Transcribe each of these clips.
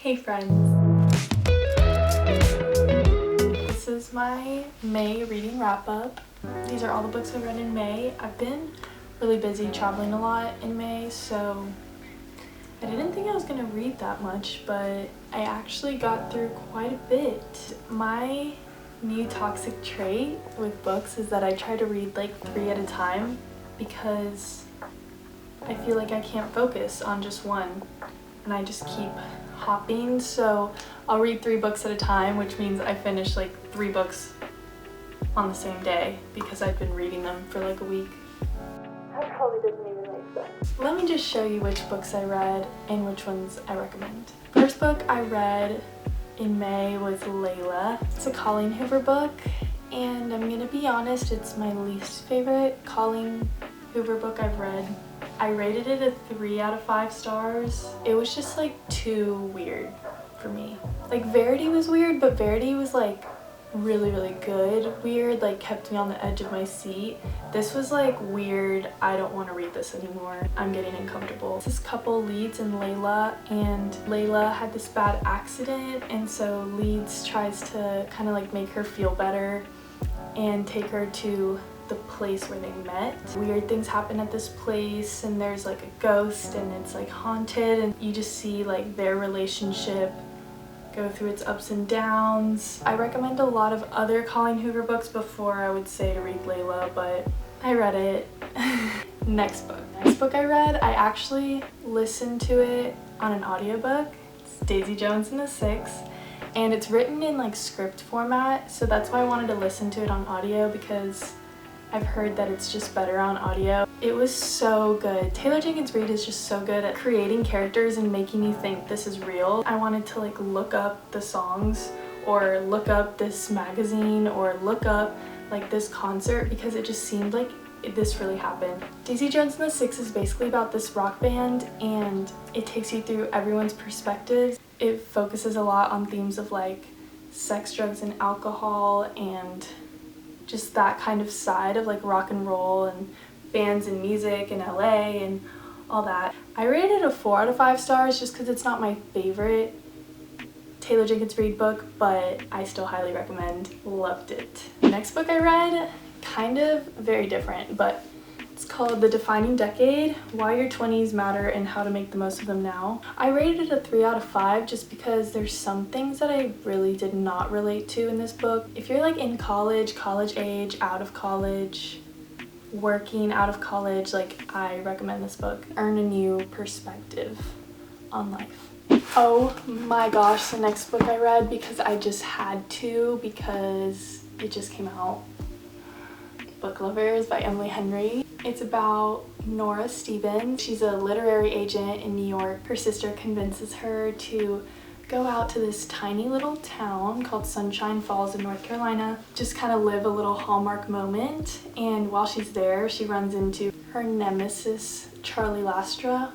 Hey friends! This is my May reading wrap-up. These are all the books I read in May. I've been really busy traveling a lot in May, so I didn't think I was going to read that much, but I actually got through quite a bit. My new toxic trait with books is that I try to read like 3 at a time because I feel like I can't focus on just one, and I just keep hopping. So I'll read 3 books at a time, which means I finish like 3 books on the same day because I've been reading them for like a week. That probably doesn't even make sense. Let me just show you which books I read and which ones I recommend. First book I read in May was Layla. It's a Colleen Hoover book, and I'm gonna be honest, it's my least favorite Colleen Hoover book I've read. I rated it a 3 out of 5 stars. It was just like too weird for me. Like Verity was weird, but Verity was like really good weird, like kept me on the edge of my seat. This was like weird, I don't want to read this anymore, I'm getting uncomfortable. This couple Leeds and Layla, and Layla had this bad accident, and so Leeds tries to kind of like make her feel better and take her to the place where they met. Weird things happen at this place, and there's like a ghost and it's like haunted, and you just see like their relationship go through its ups and downs. I recommend a lot of other Colleen Hoover books before I would say to read Layla, but I read it. Next book I read, I actually listened to it on an audiobook. It's Daisy Jones and the Six, and it's written in like script format, so that's why I wanted to listen to it on audio, because I've heard that it's just better on audio. It was so good. Taylor Jenkins Reid is just so good at creating characters and making you think this is real. I wanted to like look up the songs or look up this magazine or look up like this concert because it just seemed like this really happened. Daisy Jones and the Six is basically about this rock band, and it takes you through everyone's perspectives. It focuses a lot on themes of like sex, drugs, and alcohol, and just that kind of side of like rock and roll and bands and music in LA and all that. I rated it a 4 out of 5 stars just because it's not my favorite Taylor Jenkins Reid book, but I still highly recommend. Loved it. The next book I read, kind of very different, but it's called The Defining Decade: Why Your 20s Matter and How to Make the Most of Them Now. I rated it a 3 out of 5 just because there's some things that I really did not relate to in this book. If you're like in college, college age, out of college, working out of college, like I recommend this book. Earn a new perspective on life. Oh my gosh, the next book I read because I just had to because it just came out. Book Lovers by Emily Henry. It's about Nora Stevens. She's a literary agent in New York. Her sister convinces her to go out to this tiny little town called Sunshine Falls in North Carolina, just kind of live a little Hallmark moment. And while she's there, she runs into her nemesis, Charlie Lastra.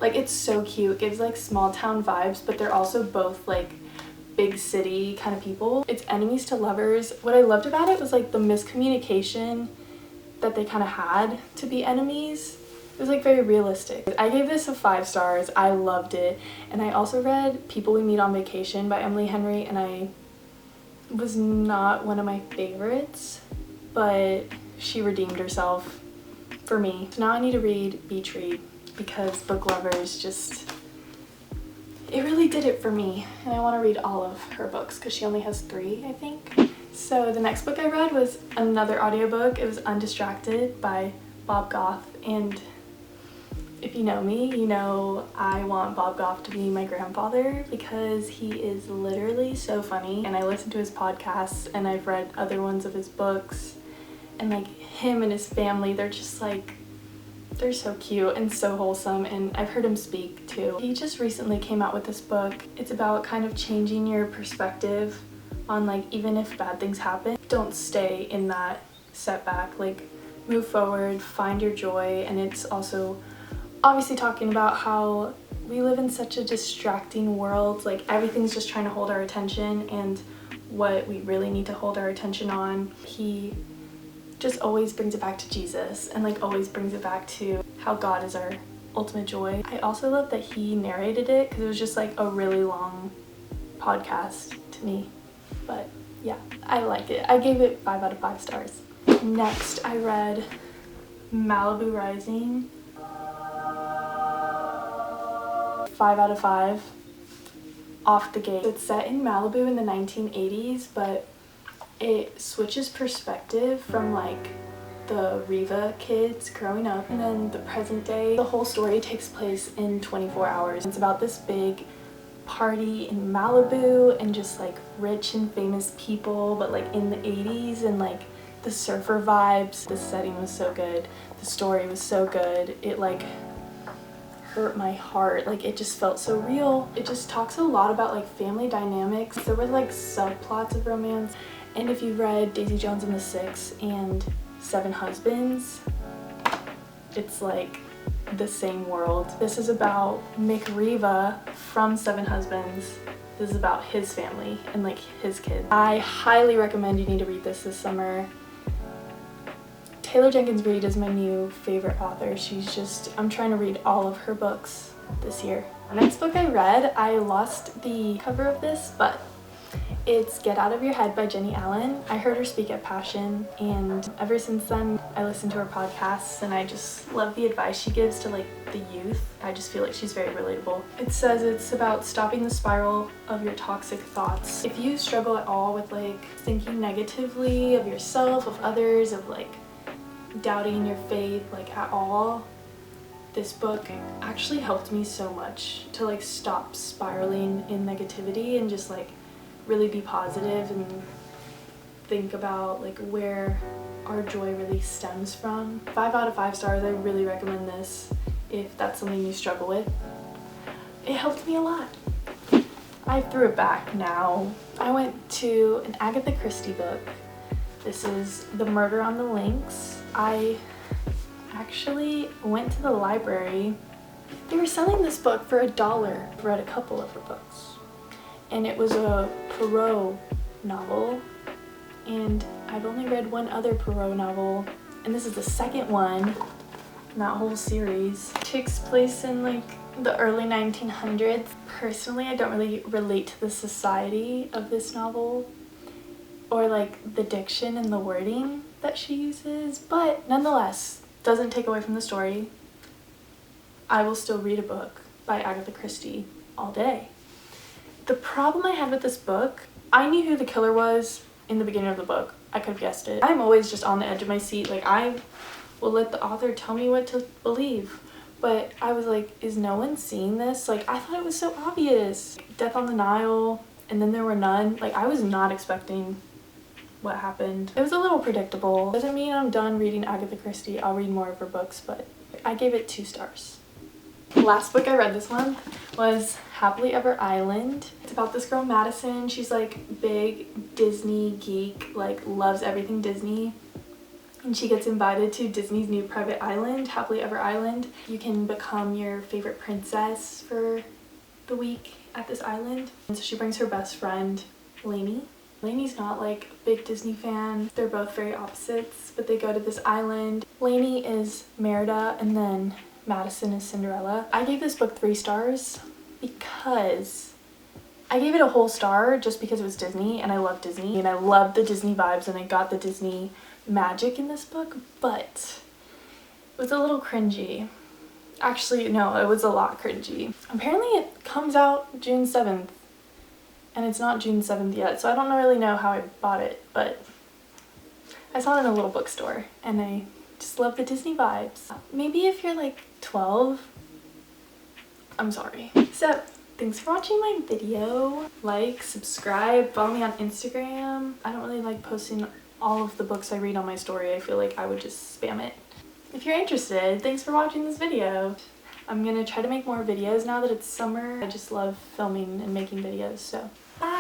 Like, it's so cute. It gives like small town vibes, but they're also both like big city kind of people. It's enemies to lovers. What I loved about it was like the miscommunication that they kind of had to be enemies. It was like very realistic. I gave this a 5 stars. I loved it. And I also read People We Meet on Vacation by Emily Henry, and I was not one of my favorites, but she redeemed herself for me. So now I need to read Beach Read because Book Lovers just, it really did it for me, and I want to read all of her books because she only has 3, I think. So the next book I read was another audiobook. It was Undistracted by Bob Goff, and if you know me, you know I want Bob Goff to be my grandfather because he is literally so funny, and I listen to his podcasts and I've read other ones of his books, and like him and his family, they're just like, they're so cute and so wholesome, and I've heard him speak too. He just recently came out with this book. It's about kind of changing your perspective on like, even if bad things happen, don't stay in that setback, like move forward, find your joy. And it's also obviously talking about how we live in such a distracting world, like everything's just trying to hold our attention, and what we really need to hold our attention on. He just always brings it back to Jesus, and like always brings it back to how God is our ultimate joy. I also love that he narrated it because it was just like a really long podcast to me. But yeah, I liked it. I gave it 5 out of 5 stars. Next, I read Malibu Rising. 5 out of 5 off the gate. It's set in Malibu in the 1980s, but it switches perspective from like the Riva kids growing up and then the present day. The whole story takes place in 24 hours. It's about this big party in Malibu and just like rich and famous people, but like in the 80s, and like the surfer vibes. The setting was so good. The story was so good. It like hurt my heart. Like it just felt so real. It just talks a lot about like family dynamics. There were like subplots of romance. And if you read Daisy Jones and the Six and Seven Husbands, it's like the same world. This is about Mick Riva from Seven Husbands. This is about his family and like his kids. I highly recommend you need to read this summer. Taylor Jenkins Reid is my new favorite author. I'm trying to read all of her books this year. The next book I read, I lost the cover of this, but it's Get Out of Your Head by Jenny Allen. I heard her speak at Passion, and ever since then I listen to her podcasts and I just love the advice she gives to like the youth. I just feel like she's very relatable. It says it's about stopping the spiral of your toxic thoughts. If you struggle at all with like thinking negatively of yourself, of others, of like doubting your faith like at all, this book actually helped me so much to like stop spiraling in negativity and just like really be positive and think about like where our joy really stems from. 5 out of 5 stars. I really recommend this if that's something you struggle with. It helped me a lot. I threw it back now. I went to an Agatha Christie book. This is The Murder on the Links. I actually went to the library. They were selling this book for $1. I've read a couple of her books. And it was a Poirot novel. And I've only read one other Poirot novel. And this is the second one in that whole series. It takes place in like the early 1900s. Personally, I don't really relate to the society of this novel, or like the diction and the wording that she uses, but nonetheless, doesn't take away from the story. I will still read a book by Agatha Christie all day. The problem I had with this book, I knew who the killer was in the beginning of the book. I could have guessed it. I'm always just on the edge of my seat. Like I will let the author tell me what to believe. But I was like, is no one seeing this? Like I thought it was so obvious. Death on the Nile, and then there were none. Like I was not expecting what happened. It was a little predictable. Doesn't mean I'm done reading Agatha Christie. I'll read more of her books, but I gave it 2 stars. The last book I read this month was Happily Ever Island. It's about this girl Madison. She's like big Disney geek, like loves everything Disney. And she gets invited to Disney's new private island, Happily Ever Island. You can become your favorite princess for the week at this island. And so she brings her best friend, Lainey. Lainey's not like a big Disney fan. They're both very opposites, but they go to this island. Lainey is Merida and then Madison is Cinderella. I gave this book 3 stars because I gave it a whole star just because it was Disney and I love Disney and I love the Disney vibes and I got the Disney magic in this book, but it was a little cringy. Actually, no, it was a lot cringy. Apparently it comes out June 7th. And it's not June 7th yet, so I don't really know how I bought it, but I saw it in a little bookstore, and I just love the Disney vibes. Maybe if you're like 12, I'm sorry. So, thanks for watching my video. Like, subscribe, follow me on Instagram. I don't really like posting all of the books I read on my story. I feel like I would just spam it. If you're interested, thanks for watching this video. I'm gonna try to make more videos now that it's summer. I just love filming and making videos, so bye!